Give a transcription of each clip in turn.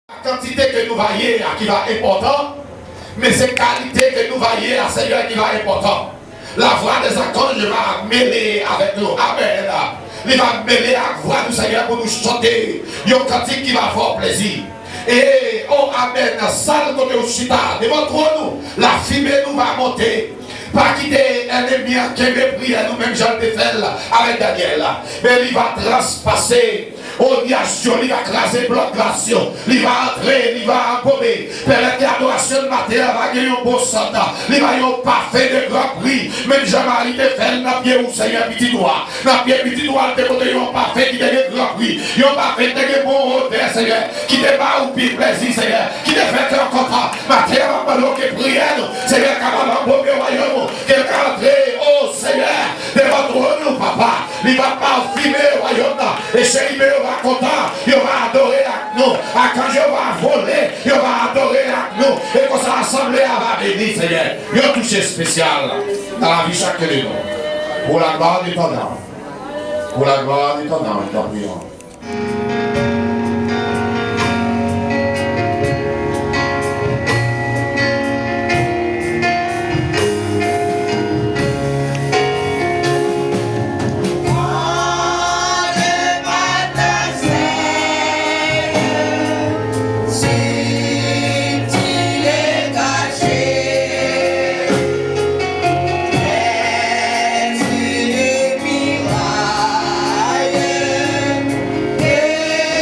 La quantité que nous voyons qui va important, mais c'est la qualité que nous voyons à Seigneur qui va important. La voix des anges va mêler avec nous. Amen. Il va mêler à la voix du Seigneur pour nous chanter. Il y a un cantique qui va faire plaisir. Et oh Amen, salle côté au chita, devant nous, la fumée nous va monter. Pas quitter un ennemi qui méprise nous-mêmes, Jean de Fel avec Daniel. Mais il va transpasser. Oh, il va craser bloc glaciaux. Il va entrer, il va embaumer. Permettre l'adoration de matin, va gagner un beau soldat. Il va y avoir parfait de grand prix. Même Jean-Marie de Fel n'a bien où Seigneur petit doigt. N'a bien petit doigt, de côté, il y a un parfait qui gagne grand prix. Il y a un parfait qui gagne bon hôtel, Seigneur. Qui débat ou pire plaisir, Seigneur. Qui te fait un content. Matin, va pas l'eau qui prière. Seigneur, capable d'embaumer au royaume. Quelqu'un entrer, oh Seigneur, devant nous, papa. Il va parfumer au royaume. Et chérie, va content, il va adorer avec nous. Quand je vais voler, il va adorer avec nous. Et qu'on s'assemble à la béni, Seigneur. Il y a un toucher spécial dans la vie de chacun de nous. Pour la gloire de ton nom. Pour la gloire de ton nom, nous t'en prions. Yeah.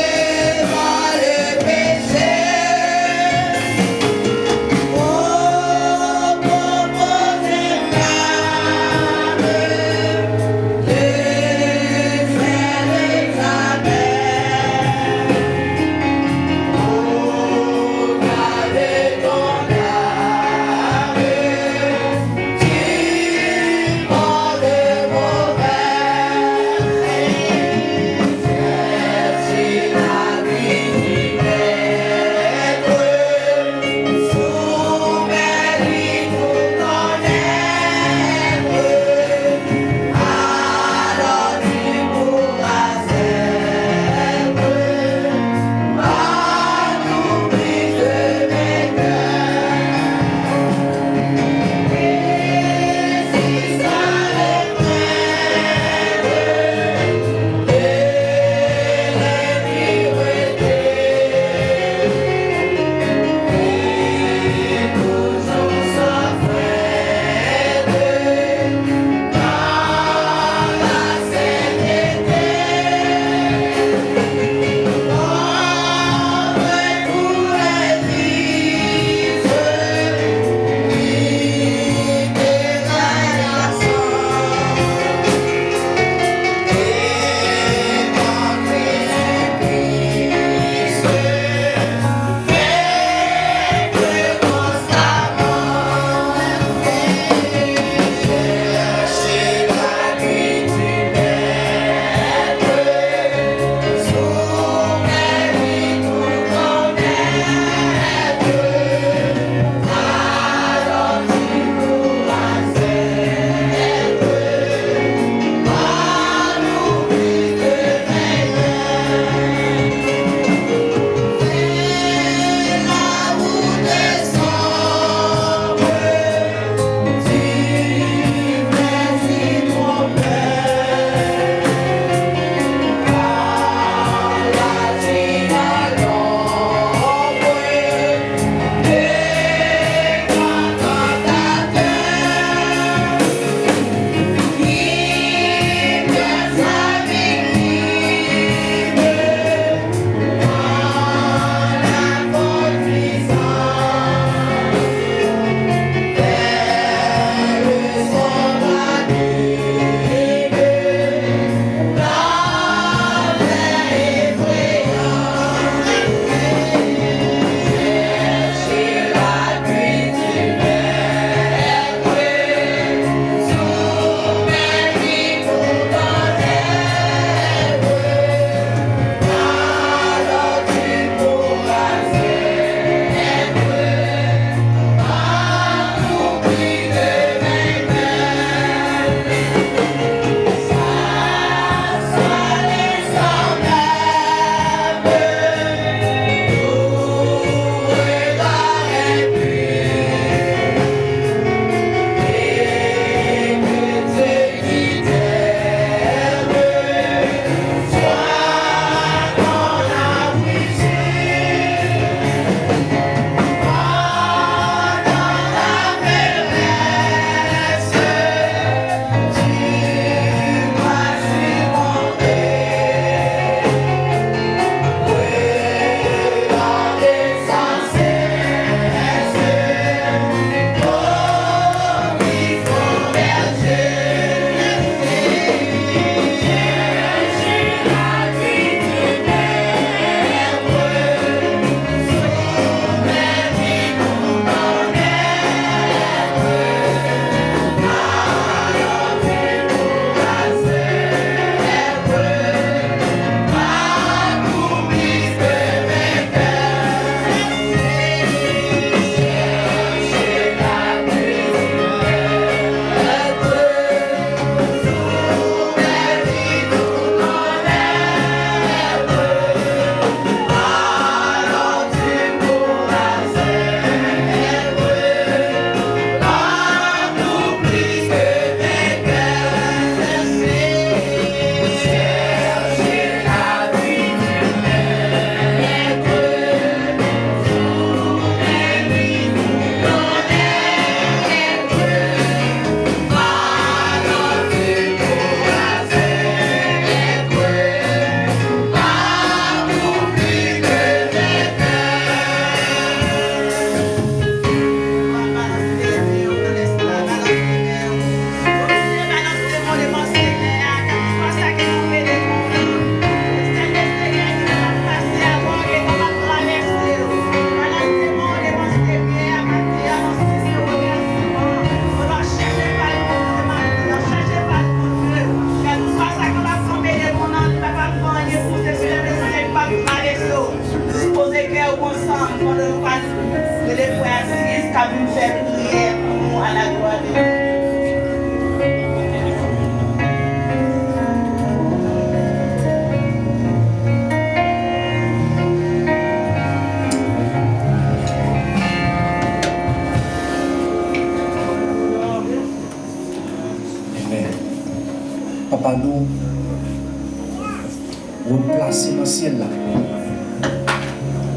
replacer dans le ciel là.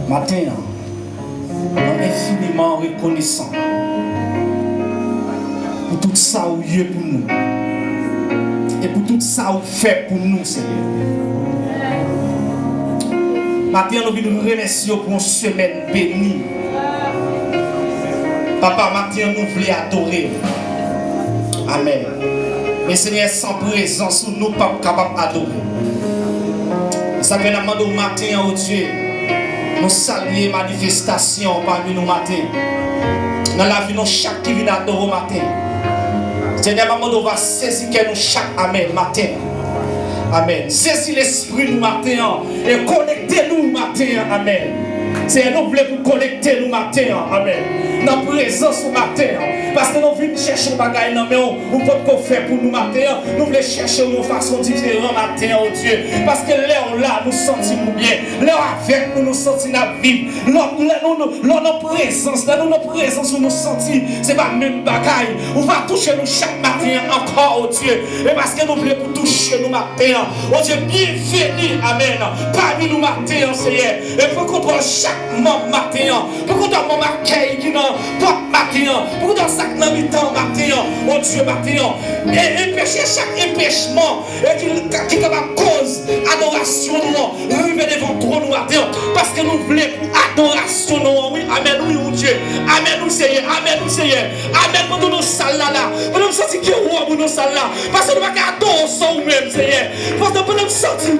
Matin, nous sommes infiniment reconnaissants pour tout ça où Dieu pour nous et pour tout ça où fait pour nous, Seigneur. Matin, nous voulons remercier pour une semaine bénie. Papa, matin, nous voulons adorer. Amen. Mais Seigneur, sans présence, nous ne sommes pas capables d'adorer. Ça fait nous demander au matin, oh Dieu, nous saluer manifestation parmi nous matin. Dans la vie, nous chaque qui vient adorer au matin. Seigneur, nous va saisir nous chaque amen matin. Amen. Saisir l'esprit nous matin et connectez-nous matin. Amen. Seigneur, nous voulons vous connecter nous matin. Amen. Dans la présence au matin. Parce que nous venons chercher des bagages, mais on peut pas faire pour nous matin. Nous voulons chercher une façon différente matin, oh Dieu. Parce que là, nous sentons bien. Là, avec nous, nous sentons la vie. Là, notre présence, là, notre présence, nous sentons, c'est pas le même bagaille. On va toucher nous chaque matin encore, oh Dieu. Et parce que nous voulons pour toucher nous matin. Oh Dieu, bienvenue, amen. Parmi nous matin, Seigneur. Et pour qu'on trouve chaque membre matin. Pour qu'on trouve mon accueil qui n'a pas matin. Pour qu'on trouve chaque temps matin. Oh Dieu, matin. Et empêcher chaque empêchement qui est capable de cause adoration nous. Arriver devant toi nous matin. Parce que nous voulons pour adoration nous. Oui, amen, oui, oh Dieu. Amen, nous Seigneur. Amen, nous Seigneur. Amen, pour nous salles là. Pour nous sentir qui est roi pour nous salles là. Parce que nous ne pouvons pas adorer ça nous-mêmes, Seigneur. Parce que pour nous sentir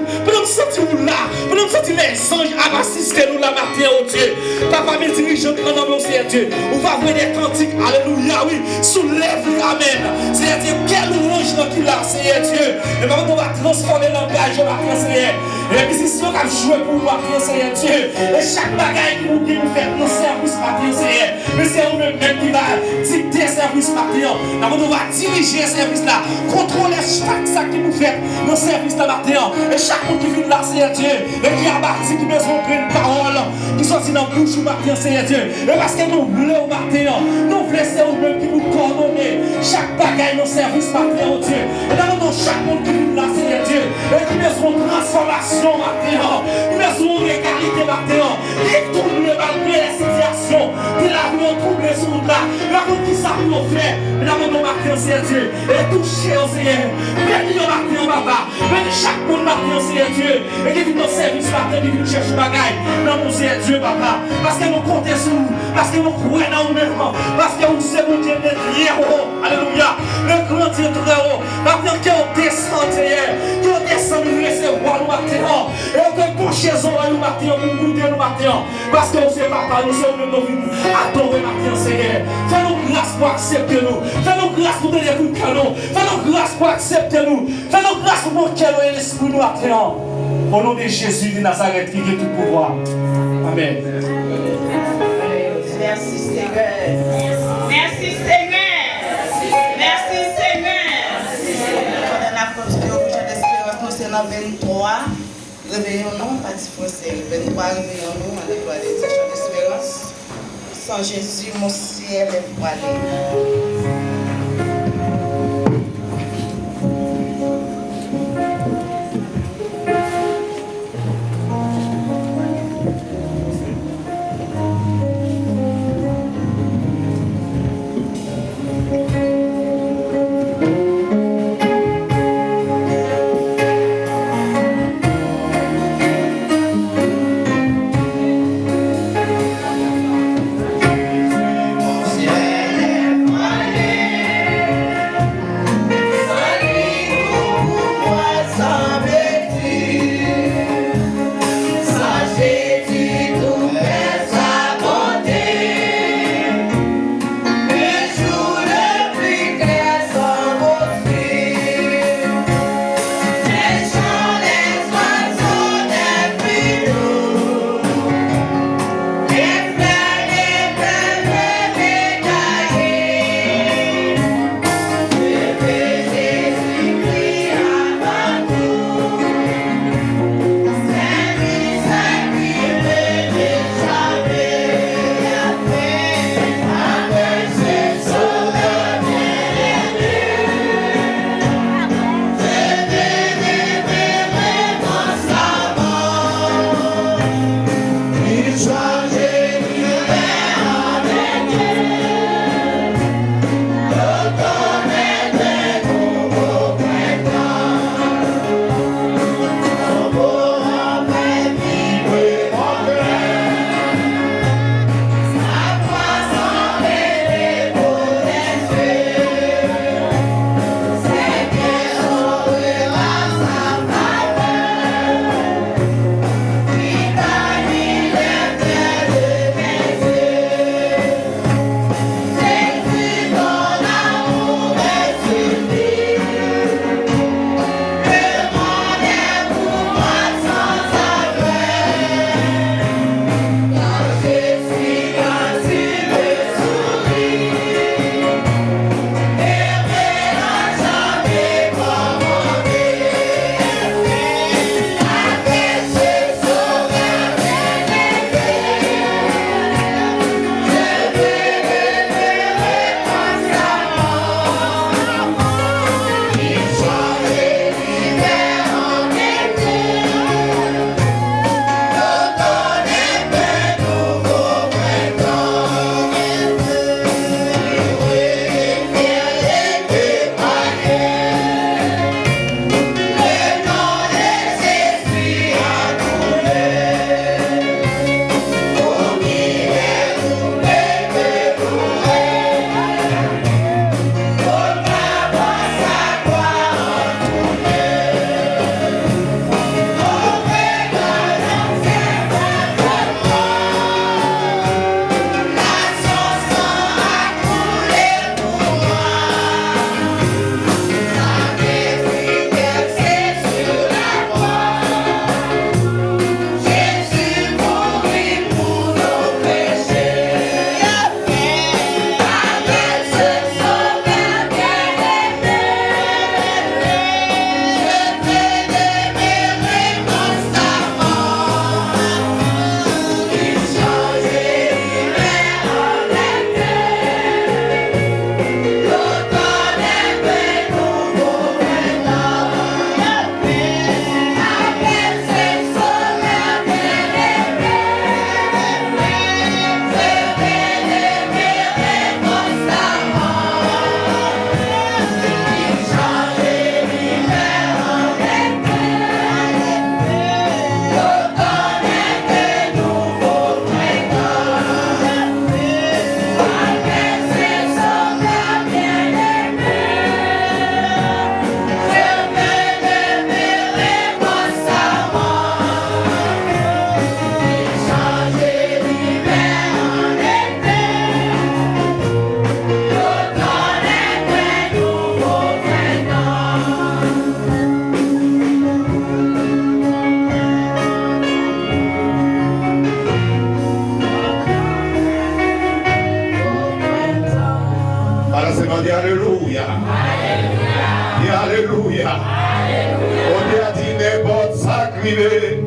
là. Pour nous sentir les anges à assister nous la matin, oh Dieu. Papa, mes dirigeants, nous Seigneur Dieu. On va voir des cantiques, alléluia, oui. Soulève-le, amen. C'est-à-dire, quel louange qu'il a, Seigneur Dieu. Et maintenant, on va transformer le langage, matin, Seigneur. Et les musiciens qui ont joué pour nous, matin, Seigneur Dieu. Et chaque bagaille qui nous fait dans le service, matin, Seigneur. Mais c'est nous-mêmes qui va dicter le service, matin. On va diriger le service là. Contrôler chaque sac qui nous fait dans le service là, matin. Et chaque monde qui vient là, Seigneur Dieu. Et qui a bâti, qui besoin de une parole, qui sortit dans la bouche, matin, Seigneur Dieu. Et parce que nous voulons, matin, nous voulons, c'est nous-mêmes qui nous coordonnons. Chaque bagaille dans le service, matin, oh Dieu. Et dans chaque monde qui vient là, Seigneur Dieu. Et qui besoin de transformation, matin. Qui besoin de égalité, matin. Qui trouble malgré les situations. Qui l'a vu troublé sur nous là. La route qui s'est fait. Mais dans mon matin, Seigneur Dieu. Et touché, oh Seigneur. Bénis au matin, papa. Bénis chaque monde, matin, Seigneur Dieu. Et qui vient dans le service, matin, qui vient chercher bagaille. Dans mon Seigneur Dieu, papa. Parce que nous comptons sur vous. Parce que nous croyons dans nous-mêmes. Parce que vous savez, mon Dieu, est haut. Alléluia. Le grand Dieu très haut. Maintenant qu'on descend, Seigneur. Qu'on descend, nous recevoir nous matin. Et on peut coucher sur nous matin. Pour goûter nous matin. Parce que vous savez, papa, nous sommes nous venus adorer matin, Seigneur. Fais-nous grâce pour accepter nous. Fais-nous grâce pour donner pour que nous. Fais-nous grâce pour accepter nous. Fais-nous grâce pour que nous et l'esprit nous matin. Au nom de Jésus de Nazareth qui est tout pouvoir. Amen. Merci Seigneur. Merci Seigneur. Merci Seigneur. Pendant la procédure de l'espérance, nous sommes dans 23. Réveillons-nous, parti français. 23, réveillons-nous, à l'étoile des chants d'espérance. Sans Jésus, mon ciel est voilé. Mon ciel est voilé. dis Alléluia. Dis Alléluia. On dit à dire n'importe ça crivé.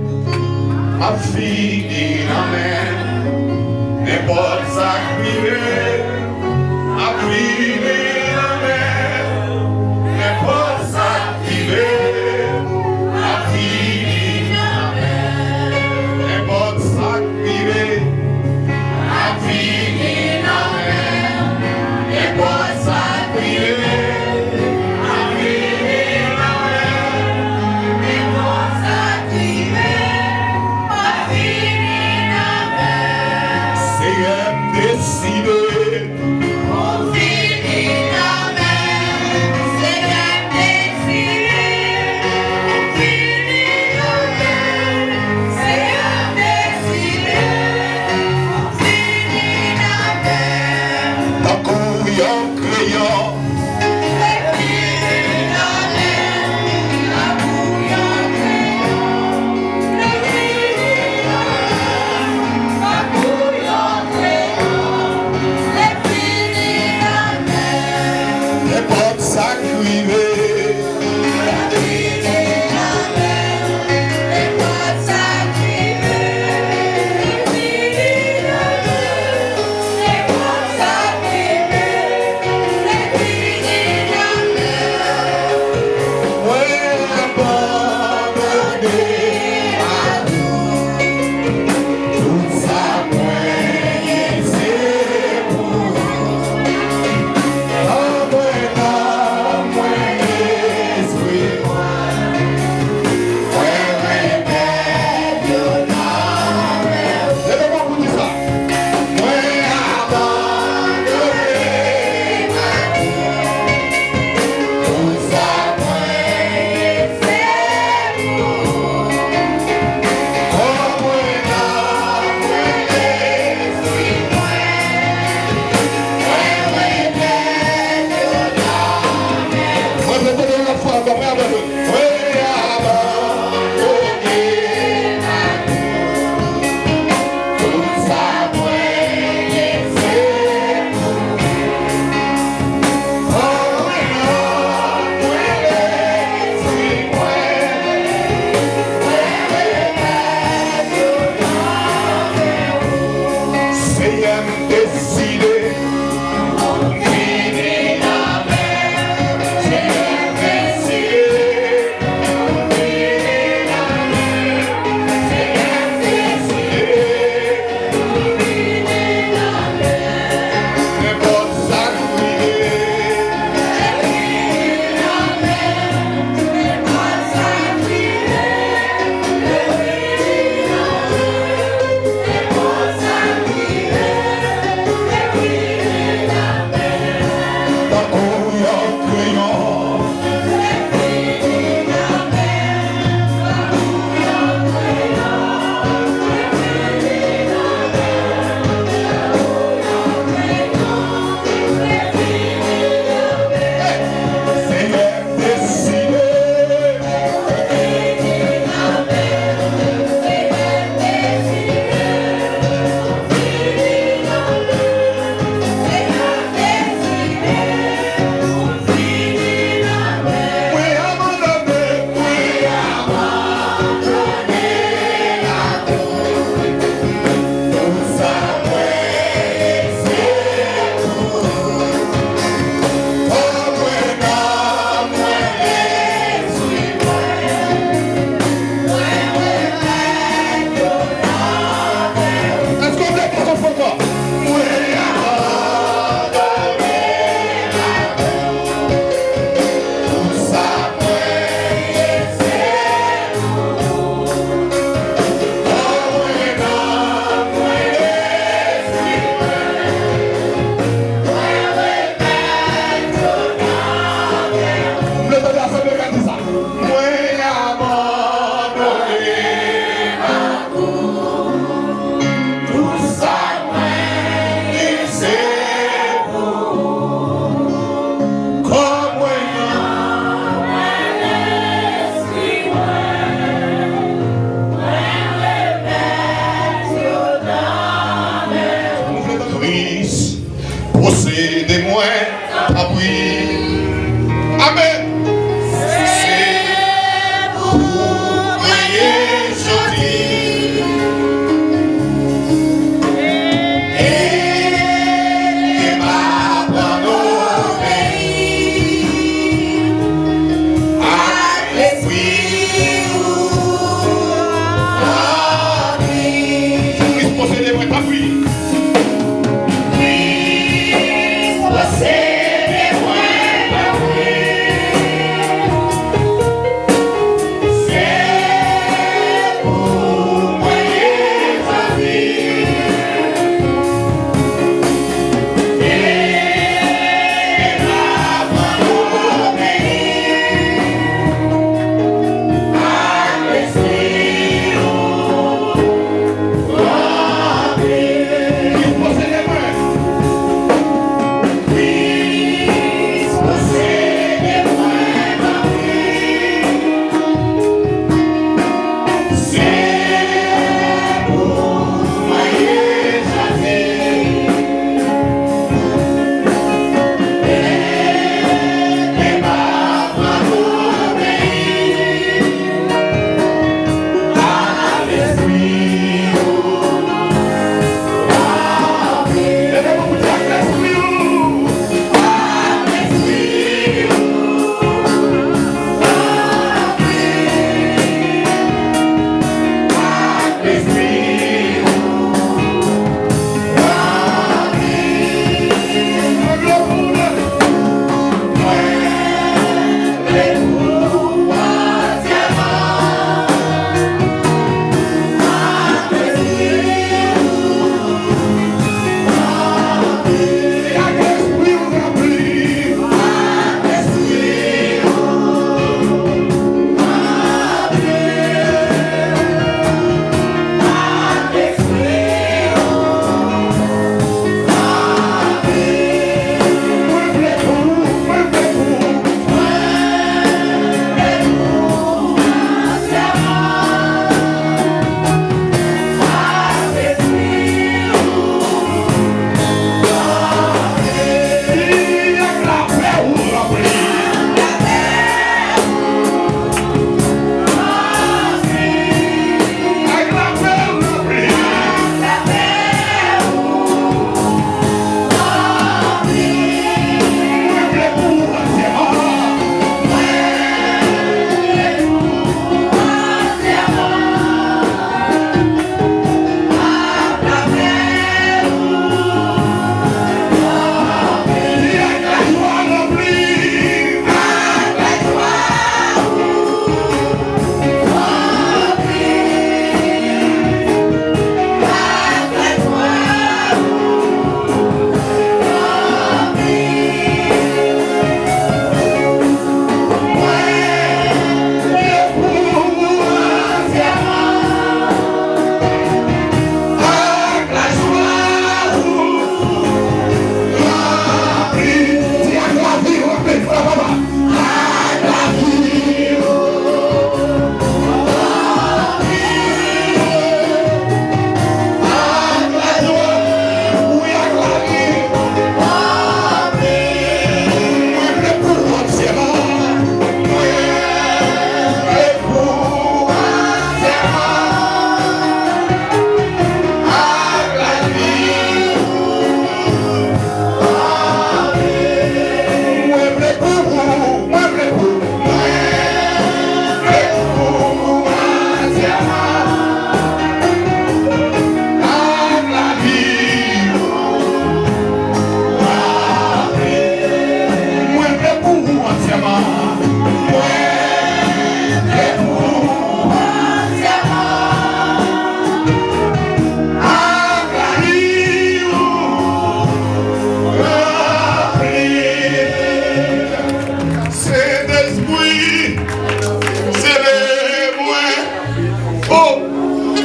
Ma fille, amen. N'importe ça crivé. Ma fille, amen. N'importe ça crivé. Ma fille, amen. N'importe ça crivé. Ma fille, amen. N'importe ça crivé. Décidé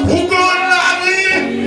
Pour qu'on la vie,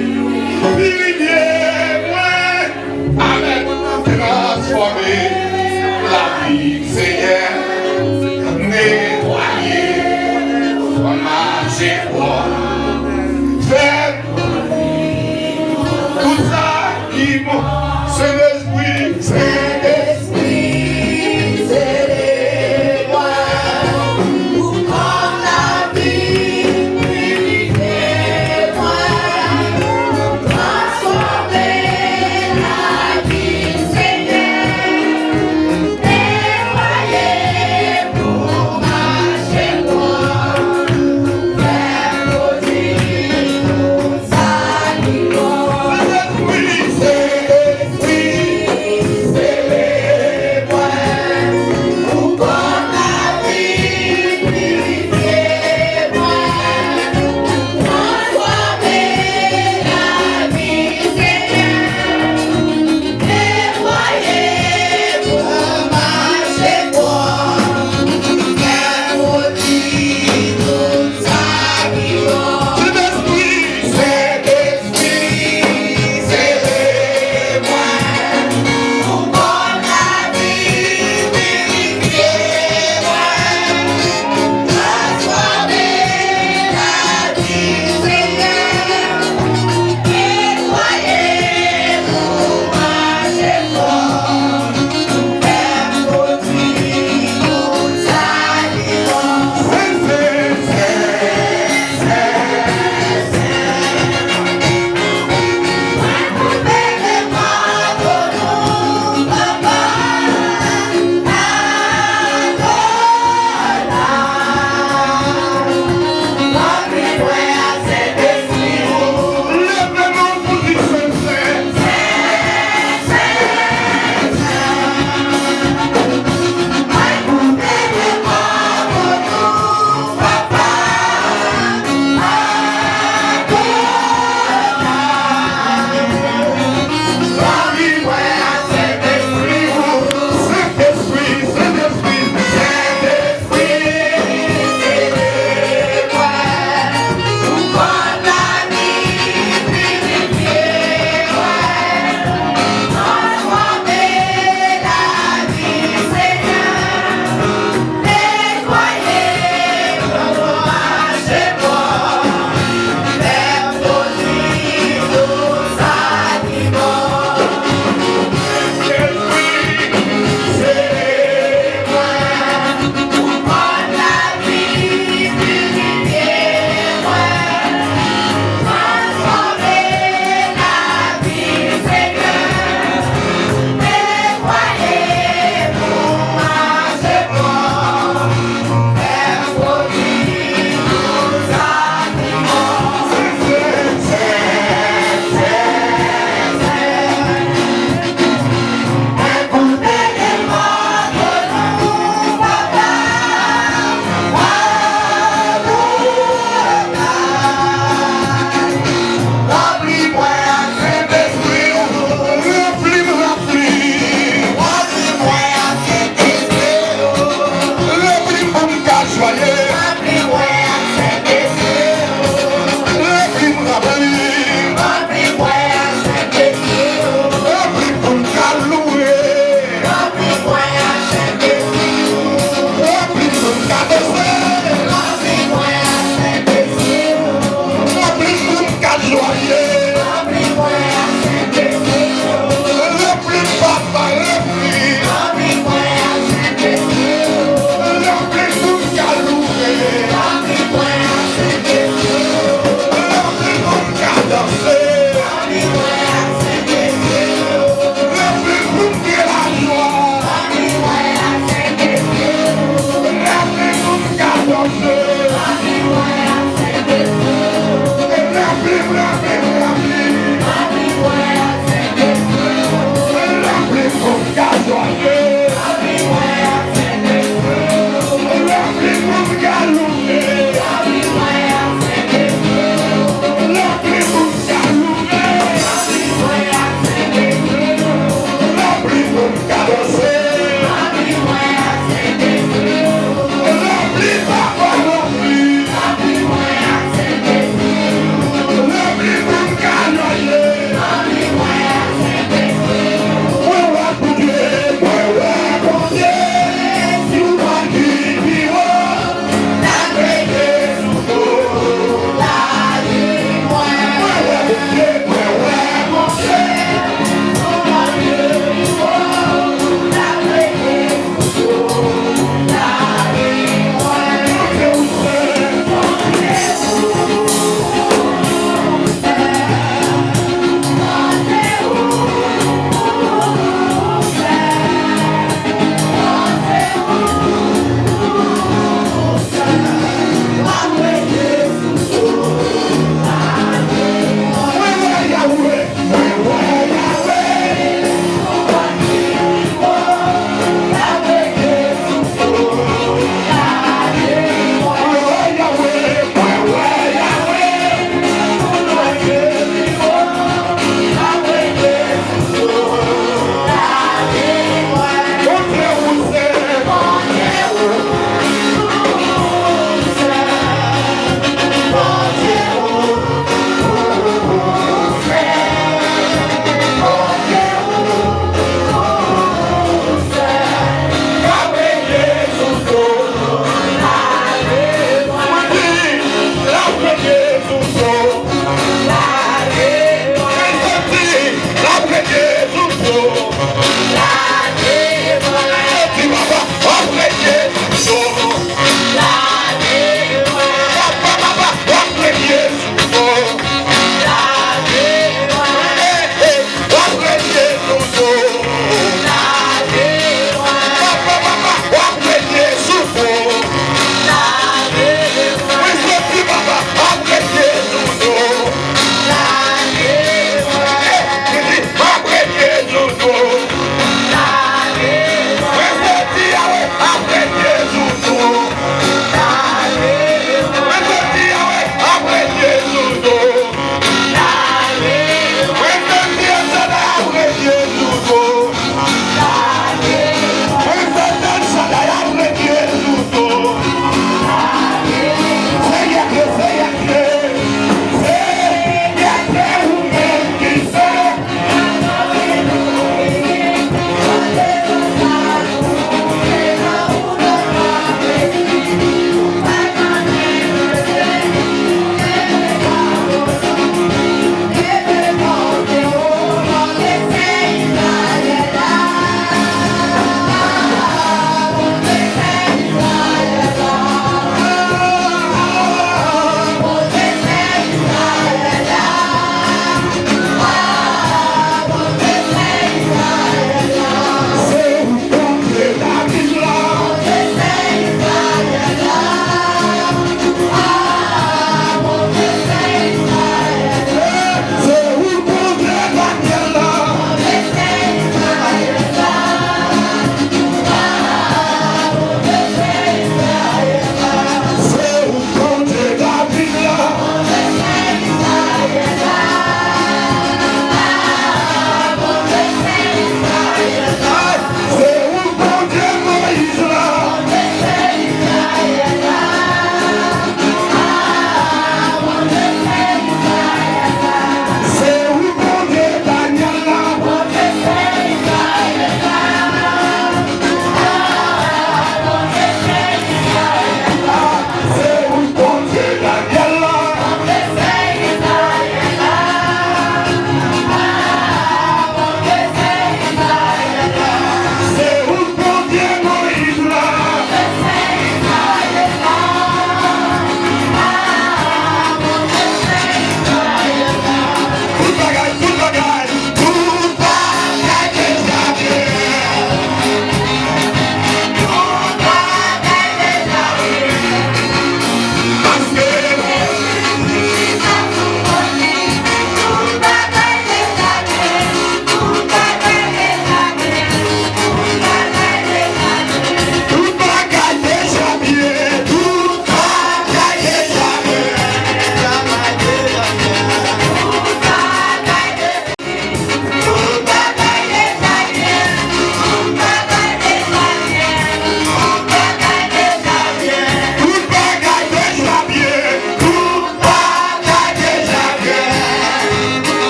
frappé.